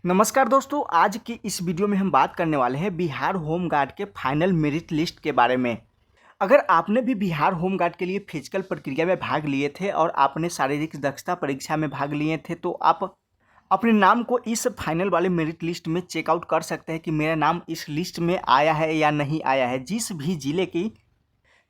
नमस्कार दोस्तों, आज की इस वीडियो में हम बात करने वाले हैं बिहार होम गार्ड के फाइनल मेरिट लिस्ट के बारे में। अगर आपने भी बिहार होम गार्ड के लिए फिजिकल प्रक्रिया में भाग लिए थे और आपने शारीरिक दक्षता परीक्षा में भाग लिए थे तो आप अपने नाम को इस फाइनल वाले मेरिट लिस्ट में चेकआउट कर सकते हैं कि मेरा नाम इस लिस्ट में आया है या नहीं आया है। जिस भी जिले की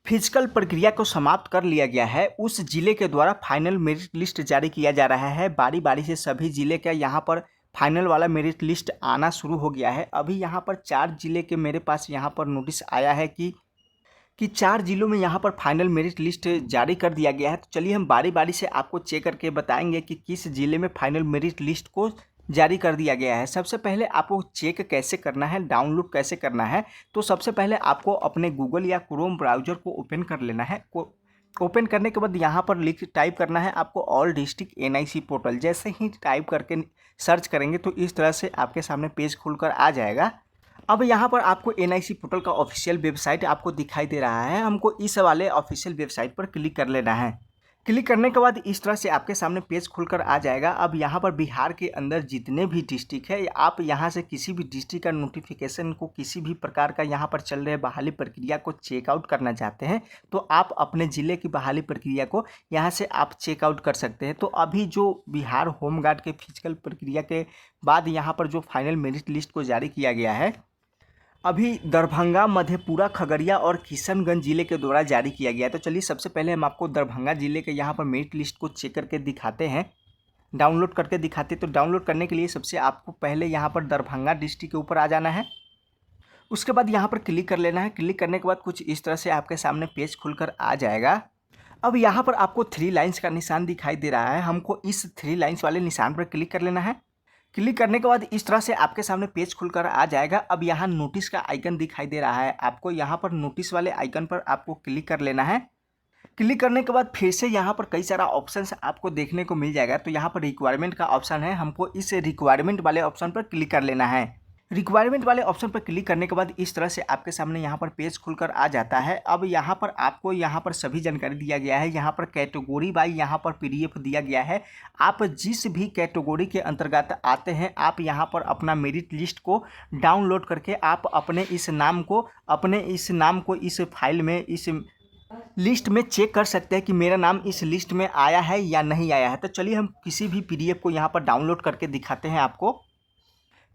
फिजिकल प्रक्रिया को समाप्त कर लिया गया है उस जिले के द्वारा फाइनल मेरिट लिस्ट जारी किया जा रहा है। बारी बारी से सभी जिले का यहाँ पर फाइनल वाला मेरिट लिस्ट आना शुरू हो गया है। अभी यहाँ पर 4 जिले के मेरे पास यहाँ पर नोटिस आया है कि 4 जिलों में यहाँ पर फाइनल मेरिट लिस्ट जारी कर दिया गया है। तो चलिए हम बारी बारी से आपको चेक करके बताएंगे कि किस जिले में फाइनल मेरिट लिस्ट को जारी कर दिया गया है। सबसे पहले आपको चेक कैसे करना है, डाउनलोड कैसे करना है, तो सबसे पहले आपको अपने गूगल या क्रोम ब्राउज़र को ओपन कर लेना है। ओपन करने के बाद यहाँ पर टाइप करना है आपको ऑल डिस्ट्रिक्ट एनआईसी पोर्टल। जैसे ही टाइप करके सर्च करेंगे तो इस तरह से आपके सामने पेज खुलकर आ जाएगा। अब यहाँ पर आपको एनआईसी पोर्टल का ऑफिशियल वेबसाइट आपको दिखाई दे रहा है। हमको इस वाले ऑफिशियल वेबसाइट पर क्लिक कर लेना है। क्लिक करने के बाद इस तरह से आपके सामने पेज खुलकर आ जाएगा। अब यहाँ पर बिहार के अंदर जितने भी डिस्ट्रिक्ट है, आप यहाँ से किसी भी डिस्ट्रिक्ट का नोटिफिकेशन को, किसी भी प्रकार का यहाँ पर चल रहे बहाली प्रक्रिया को चेकआउट करना चाहते हैं तो आप अपने ज़िले की बहाली प्रक्रिया को यहाँ से आप चेकआउट कर सकते हैं। तो अभी जो बिहार होम गार्ड के फिजिकल प्रक्रिया के बाद यहाँ पर जो फाइनल मेरिट लिस्ट को जारी किया गया है, अभी दरभंगा, मधेपुरा, खगड़िया और किशनगंज जिले के द्वारा जारी किया गया है। तो चलिए सबसे पहले हम आपको दरभंगा जिले के यहाँ पर मेरिट लिस्ट को चेक करके दिखाते हैं, डाउनलोड करके दिखाते हैं। तो डाउनलोड करने के लिए सबसे आपको पहले यहाँ पर दरभंगा डिस्ट्रिक्ट के ऊपर आ जाना है। उसके बाद यहाँ पर क्लिक कर लेना है। क्लिक करने के बाद कुछ इस तरह से आपके सामने पेज खुलकर आ जाएगा। अब यहाँ पर आपको 3 लाइन्स का निशान दिखाई दे रहा है। हमको इस 3 लाइन्स वाले निशान पर क्लिक कर लेना है। क्लिक करने के बाद इस तरह से आपके सामने पेज खुलकर आ जाएगा। अब यहाँ नोटिस का आइकन दिखाई दे रहा है, आपको यहाँ पर नोटिस वाले आइकन पर आपको क्लिक कर लेना है। क्लिक करने के बाद फिर से यहाँ पर कई सारा ऑप्शंस आपको देखने को मिल जाएगा। तो यहाँ पर रिक्वायरमेंट का ऑप्शन है, हमको इस रिक्वायरमेंट वाले ऑप्शन पर क्लिक कर लेना है। रिक्वायरमेंट वाले ऑप्शन पर क्लिक करने के बाद इस तरह से आपके सामने यहाँ पर पेज खुलकर आ जाता है। अब यहाँ पर आपको यहाँ पर सभी जानकारी दिया गया है। यहाँ पर कैटेगरी बाई यहाँ पर पीडीएफ दिया गया है। आप जिस भी कैटेगरी के अंतर्गत आते हैं आप यहाँ पर अपना मेरिट लिस्ट को डाउनलोड करके आप अपने इस नाम को इस फाइल में, इस लिस्ट में चेक कर सकते हैं कि मेरा नाम इस लिस्ट में आया है या नहीं आया है। तो चलिए हम किसी भी पीडीएफ को यहाँ पर डाउनलोड करके दिखाते हैं आपको।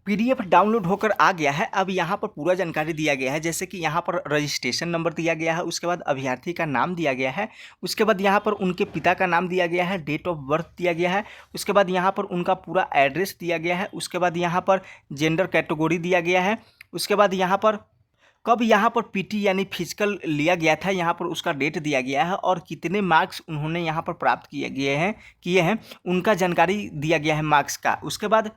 पीडीएफ डाउनलोड होकर आ गया है। अब यहाँ पर पूरा जानकारी दिया गया है, जैसे कि यहाँ पर रजिस्ट्रेशन नंबर दिया गया है, उसके बाद अभ्यर्थी का नाम दिया गया है, उसके बाद यहाँ पर उनके पिता का नाम दिया गया है, डेट ऑफ बर्थ दिया गया है, उसके बाद यहाँ पर उनका पूरा एड्रेस दिया गया है, उसके बाद यहाँ पर जेंडर कैटेगरी दिया गया है, उसके बाद यहाँ पर कब यहाँ पर पीटी यानी फिजिकल लिया गया था यहाँ पर उसका डेट दिया गया है और कितने मार्क्स उन्होंने यहाँ पर प्राप्त किए हैं उनका जानकारी दिया गया है मार्क्स का। उसके बाद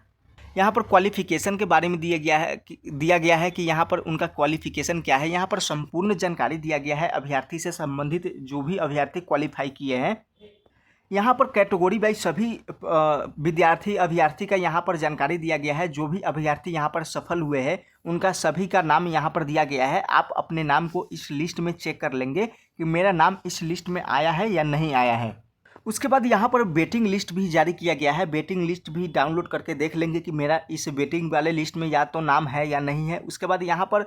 यहाँ पर क्वालिफ़िकेशन के बारे में दिया गया है कि यहाँ पर उनका क्वालिफ़िकेशन क्या है। यहाँ पर संपूर्ण जानकारी दिया गया है अभ्यर्थी से संबंधित, जो भी अभ्यर्थी क्वालिफाई किए हैं। यहाँ पर कैटेगरी वाइज सभी अभ्यर्थी का यहाँ पर जानकारी दिया गया है। जो भी अभ्यर्थी यहाँ पर सफल हुए हैं उनका सभी का नाम यहाँ पर दिया गया है। आप अपने नाम को इस लिस्ट में चेक कर लेंगे कि मेरा नाम इस लिस्ट में आया है या नहीं आया है। उसके बाद यहाँ पर वेटिंग लिस्ट भी जारी किया गया है। वेटिंग लिस्ट भी डाउनलोड करके देख लेंगे कि मेरा इस वेटिंग वाले लिस्ट में या तो नाम है या नहीं है। उसके बाद यहाँ पर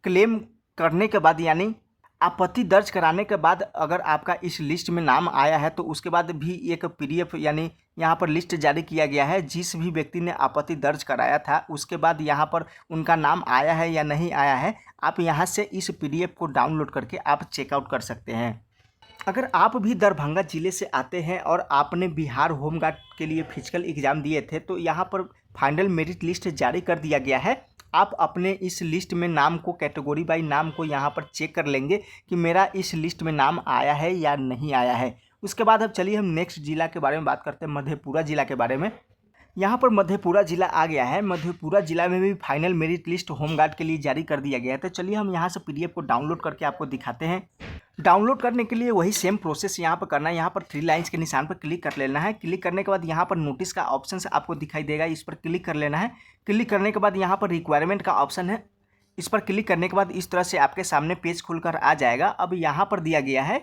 क्लेम करने के बाद यानी आपत्ति दर्ज कराने के बाद अगर आपका इस लिस्ट में नाम आया है तो उसके बाद भी एक पीडीएफ यानी यहाँ पर लिस्ट जारी किया गया है। जिस भी व्यक्ति ने आपत्ति दर्ज कराया था उसके बाद यहाँ पर उनका नाम आया है या नहीं आया है, आप यहाँ से इस पीडीएफ को डाउनलोड करके आप चेकआउट कर सकते हैं। अगर आप भी दरभंगा ज़िले से आते हैं और आपने बिहार होम गार्ड के लिए फिजिकल एग्ज़ाम दिए थे तो यहाँ पर फाइनल मेरिट लिस्ट जारी कर दिया गया है। आप अपने इस लिस्ट में नाम को कैटेगरी बाई नाम को यहाँ पर चेक कर लेंगे कि मेरा इस लिस्ट में नाम आया है या नहीं आया है। उसके बाद अब चलिए हम नेक्स्ट जिला के बारे में बात करते हैं, मधेपुरा जिला के बारे में। यहाँ पर मधेपुरा जिला आ गया है। मधेपुरा जिला में भी final merit list home guard के लिए जारी कर दिया गया है। तो चलिए हम यहाँ से पीडीएफ को डाउनलोड करके आपको दिखाते हैं। डाउनलोड करने के लिए वही सेम प्रोसेस यहाँ पर करना है। यहाँ पर 3 लाइन्स के निशान पर क्लिक कर लेना है। क्लिक करने के बाद यहाँ पर नोटिस का ऑप्शन आपको दिखाई देगा, इस पर क्लिक कर लेना है। क्लिक करने के बाद यहाँ पर रिक्वायरमेंट का ऑप्शन है, इस पर क्लिक करने के बाद इस तरह से आपके सामने पेज खुलकर आ जाएगा। अब यहाँ पर दिया गया है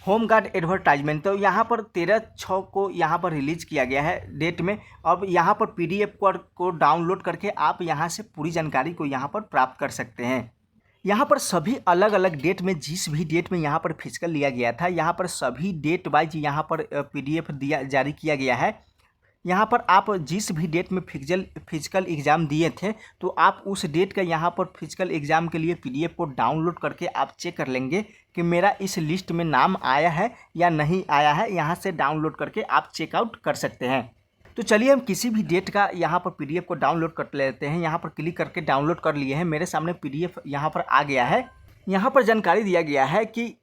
होमगार्ड एडवर्टाइजमेंट। तो यहाँ पर 13/6 को यहाँ पर रिलीज किया गया है डेट में। अब यहाँ पर PDF को डाउनलोड करके आप यहाँ से पूरी जानकारी को यहाँ पर प्राप्त कर सकते हैं। यहाँ पर सभी अलग अलग डेट में, जिस भी डेट में यहाँ पर फिजिकल लिया गया था, यहाँ पर सभी डेट वाइज यहाँ पर PDF जारी किया गया है। यहाँ पर आप जिस भी डेट में फिजिकल एग्ज़ाम दिए थे, तो आप उस डेट का यहाँ पर फिजिकल एग्ज़ाम के लिए PDF को डाउनलोड करके आप चेक कर लेंगे कि मेरा इस लिस्ट में नाम आया है या नहीं आया है। यहाँ से डाउनलोड करके आप चेकआउट कर सकते हैं। तो चलिए हम किसी भी डेट का यहाँ पर PDF को डाउनलोड कर लेते हैं। यहाँ पर क्लिक करके डाउनलोड कर लिए हैं। मेरे सामने PDF यहाँ पर आ गया है। यहाँ पर जानकारी दिया गया है कि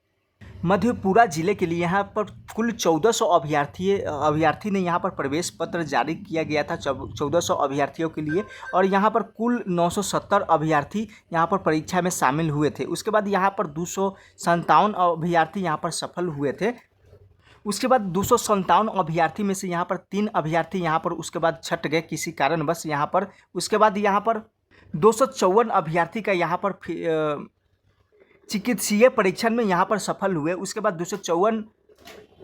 मधेपुरा जिले के लिए यहाँ पर कुल 1400 अभ्यर्थी ने यहाँ पर प्रवेश पत्र जारी किया गया था 1400 अभ्यर्थियों के लिए, और यहाँ पर कुल 970 अभ्यर्थी यहाँ पर परीक्षा में शामिल हुए थे। उसके बाद यहाँ पर 257 अभ्यर्थी यहाँ पर सफल हुए थे। उसके बाद 257 अभ्यर्थी में से यहाँ पर 3 अभ्यर्थी यहाँ पर उसके बाद छट गए किसी कारणवश यहाँ पर। उसके बाद यहाँ पर 254 अभ्यर्थी का यहाँ पर चिकित्सीय परीक्षण में यहाँ पर सफल हुए। उसके बाद 254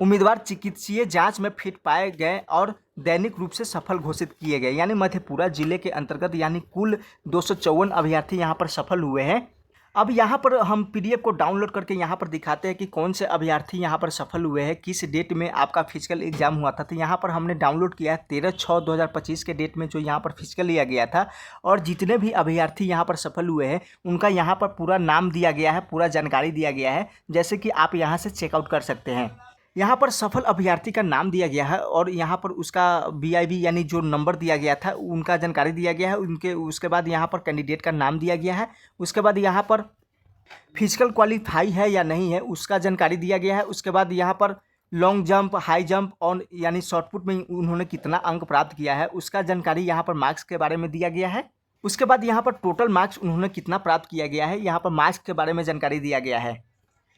उम्मीदवार चिकित्सीय जांच में फिट पाए गए और दैनिक रूप से सफल घोषित किए गए। यानी मधेपुरा जिले के अंतर्गत यानी कुल 254 अभ्यर्थी यहाँ पर सफल हुए हैं। अब यहाँ पर हम PDF को डाउनलोड करके यहाँ पर दिखाते हैं कि कौन से अभ्यर्थी यहाँ पर सफल हुए हैं, किस डेट में आपका फिजिकल एग्जाम हुआ था। तो यहाँ पर हमने डाउनलोड किया है 13/6/2025 के डेट में जो यहाँ पर फिजिकल लिया गया था, और जितने भी अभ्यर्थी यहाँ पर सफल हुए हैं उनका यहाँ पर पूरा नाम दिया गया है, पूरा जानकारी दिया गया है, जैसे कि आप यहाँ से चेकआउट कर सकते हैं। यहाँ पर सफल अभ्यर्थी का नाम दिया गया है और यहाँ पर उसका BIB यानी जो नंबर दिया गया था उनका जानकारी दिया गया है उनके। उसके बाद यहाँ पर कैंडिडेट का नाम दिया गया है। उसके बाद यहाँ पर फिजिकल क्वालिफाई है या नहीं है उसका जानकारी दिया गया है। उसके बाद यहाँ पर लॉन्ग जंप, हाई जंप और यानी शॉर्टपुट में उन्होंने कितना अंक प्राप्त किया है उसका जानकारी यहाँ पर मार्क्स के बारे में दिया गया है। उसके बाद यहाँ पर टोटल मार्क्स उन्होंने कितना प्राप्त किया गया है, यहाँ पर मार्क्स के बारे में जानकारी दिया गया है।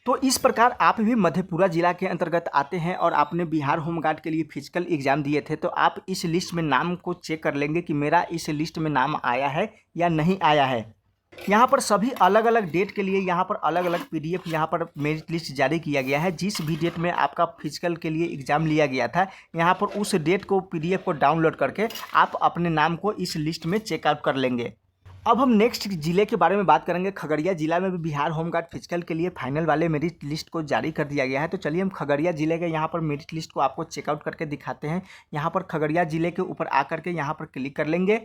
तो इस प्रकार आप भी मधेपुरा जिला के अंतर्गत आते हैं और आपने बिहार होमगार्ड के लिए फिजिकल एग्जाम दिए थे, तो आप इस लिस्ट में नाम को चेक कर लेंगे कि मेरा इस लिस्ट में नाम आया है या नहीं आया है। यहाँ पर सभी अलग अलग डेट के लिए यहाँ पर अलग अलग PDF यहाँ पर मेरिट लिस्ट जारी किया गया है। जिस भी डेट में आपका फिजिकल के लिए एग्ज़ाम लिया गया था, यहाँ पर उस डेट को PDF को डाउनलोड करके आप अपने नाम को इस लिस्ट में चेकआउट कर लेंगे। अब हम नेक्स्ट जिले के बारे में बात करेंगे। खगड़िया जिला में भी बिहार होमगार्ड फिजिकल के लिए फाइनल वाले मेरिट लिस्ट को जारी कर दिया गया है। तो चलिए हम खगड़िया जिले के यहाँ पर मेरिट लिस्ट को आपको चेकआउट करके दिखाते हैं। यहाँ पर खगड़िया जिले के ऊपर आकर के यहाँ पर क्लिक कर लेंगे।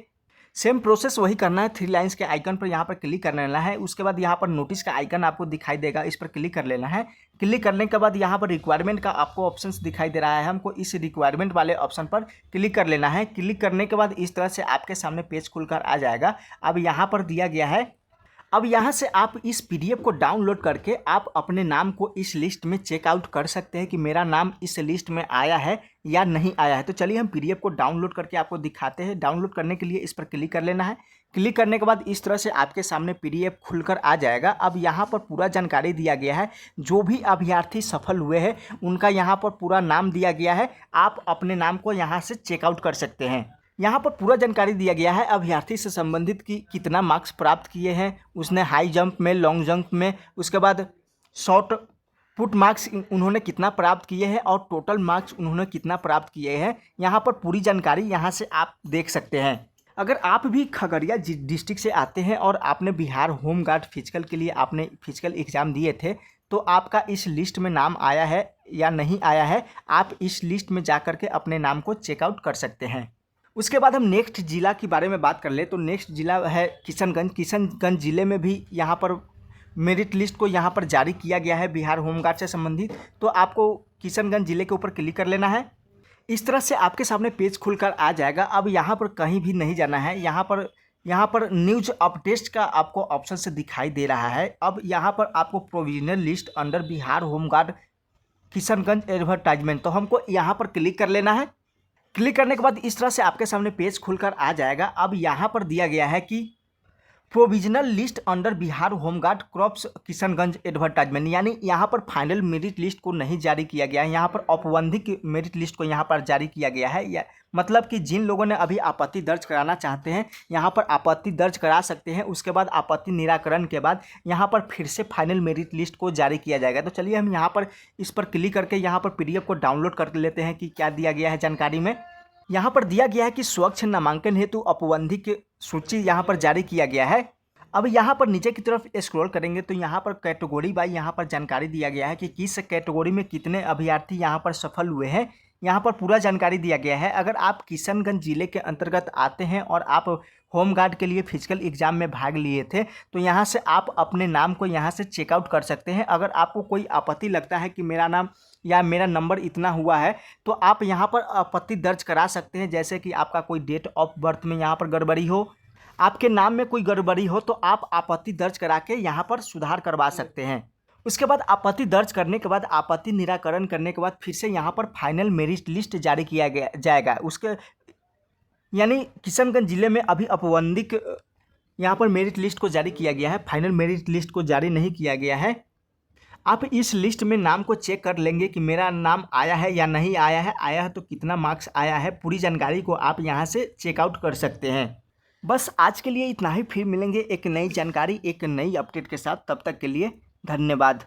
सेम प्रोसेस वही करना है। 3 लाइन्स के आइकन पर यहाँ पर क्लिक कर लेना है। उसके बाद यहाँ पर नोटिस का आइकन आपको दिखाई देगा, इस पर क्लिक कर लेना है। क्लिक करने के बाद यहाँ पर रिक्वायरमेंट का आपको ऑप्शंस दिखाई दे रहा है, हमको इस रिक्वायरमेंट वाले ऑप्शन पर क्लिक कर लेना है। क्लिक करने के बाद इस तरह से आपके सामने पेज खुलकर आ जाएगा। अब यहाँ पर दिया गया है, अब यहाँ से आप इस PDF को डाउनलोड करके आप अपने नाम को इस लिस्ट में चेकआउट कर सकते हैं कि मेरा नाम इस लिस्ट में आया है या नहीं आया है। तो चलिए हम PDF को डाउनलोड करके आपको दिखाते हैं। डाउनलोड करने के लिए इस पर क्लिक कर लेना है। क्लिक करने के बाद इस तरह से आपके सामने PDF खुलकर आ जाएगा। अब यहाँ पर पूरा जानकारी दिया गया है, जो भी अभ्यर्थी सफल हुए हैं उनका यहाँ पर पूरा नाम दिया गया है। आप अपने नाम को यहाँ से चेकआउट कर सकते हैं। यहाँ पर पूरा जानकारी दिया गया है अभ्यर्थी से संबंधित कि कितना मार्क्स प्राप्त किए हैं उसने हाई जंप में, लॉन्ग जंप में, उसके बाद शॉर्ट पुट मार्क्स उन्होंने कितना प्राप्त किए हैं और टोटल मार्क्स उन्होंने कितना प्राप्त किए हैं। यहाँ पर पूरी जानकारी यहाँ से आप देख सकते हैं। अगर आप भी खगड़िया डिस्ट्रिक्ट से आते हैं और आपने बिहार होमगार्ड फिजिकल के लिए आपने फिजिकल एग्ज़ाम दिए थे, तो आपका इस लिस्ट में नाम आया है या नहीं आया है, आप इस लिस्ट में जा कर के अपने नाम को चेकआउट कर सकते हैं। उसके बाद हम नेक्स्ट जिला के बारे में बात कर ले तो नेक्स्ट जिला है किशनगंज। किशनगंज जिले में भी यहाँ पर मेरिट लिस्ट को यहाँ पर जारी किया गया है बिहार होमगार्ड से संबंधित। तो आपको किशनगंज जिले के ऊपर क्लिक कर लेना है। इस तरह से आपके सामने पेज खुलकर आ जाएगा। अब यहाँ पर कहीं भी नहीं जाना है। यहाँ पर न्यूज अपडेट्स का आपको ऑप्शन से दिखाई दे रहा है। अब यहाँ पर आपको provisional list under Bihar home guard Kishanganj advertisement, तो हमको यहाँ पर क्लिक कर लेना है। क्लिक करने के बाद इस तरह से आपके सामने पेज खुलकर आ जाएगा। अब यहाँ पर दिया गया है कि provisional list under Bihar home guard crops Kishanganj advertisement, यानी यहाँ पर फाइनल मेरिट लिस्ट को नहीं जारी किया गया है, यहाँ पर औपबंधिक मेरिट लिस्ट को यहाँ पर जारी किया गया है। या मतलब कि जिन लोगों ने अभी आपत्ति दर्ज कराना चाहते हैं यहाँ पर आपत्ति दर्ज करा सकते हैं, उसके बाद आपत्ति निराकरण के बाद यहाँ पर फिर से फाइनल मेरिट लिस्ट को जारी किया जाएगा। तो चलिए हम यहाँ पर इस पर क्लिक करके यहाँ पर PDF को डाउनलोड कर लेते हैं कि क्या दिया गया है जानकारी में। यहाँ पर दिया गया है कि स्वच्छ नामांकन हेतु औपबंधिक सूची यहाँ पर जारी किया गया है। अब यहाँ पर नीचे की तरफ स्क्रॉल करेंगे तो यहाँ पर कैटेगरी बाय यहाँ पर जानकारी दिया गया है कि किस कैटेगरी में कितने अभ्यर्थी यहाँ पर सफल हुए हैं, यहाँ पर पूरा जानकारी दिया गया है। अगर आप किशनगंज जिले के अंतर्गत आते हैं और आप होमगार्ड के लिए फिजिकल एग्जाम में भाग लिए थे तो यहाँ से आप अपने नाम को यहाँ से चेकआउट कर सकते हैं। अगर आपको कोई आपत्ति लगता है कि मेरा नाम या मेरा नंबर इतना हुआ है तो आप यहाँ पर आपत्ति दर्ज करा सकते हैं, जैसे कि आपका कोई डेट ऑफ बर्थ में यहाँ पर गड़बड़ी हो, आपके नाम में कोई गड़बड़ी हो तो आप आपत्ति दर्ज करा के यहाँ पर सुधार करवा सकते हैं। उसके बाद आपत्ति दर्ज करने के बाद आपत्ति निराकरण करने के बाद फिर से यहाँ पर फाइनल मेरिट लिस्ट जारी किया जाएगा। उसके यानी किशनगंज जिले में अभी औपबंधिक यहाँ पर मेरिट लिस्ट को जारी किया गया है, फाइनल मेरिट लिस्ट को जारी नहीं किया गया है। आप इस लिस्ट में नाम को चेक कर लेंगे कि मेरा नाम आया है या नहीं आया है तो कितना मार्क्स आया है, पूरी जानकारी को आप यहाँ से चेकआउट कर सकते हैं। बस आज के लिए इतना ही, फिर मिलेंगे एक नई जानकारी एक नई अपडेट के साथ। तब तक के लिए धन्यवाद।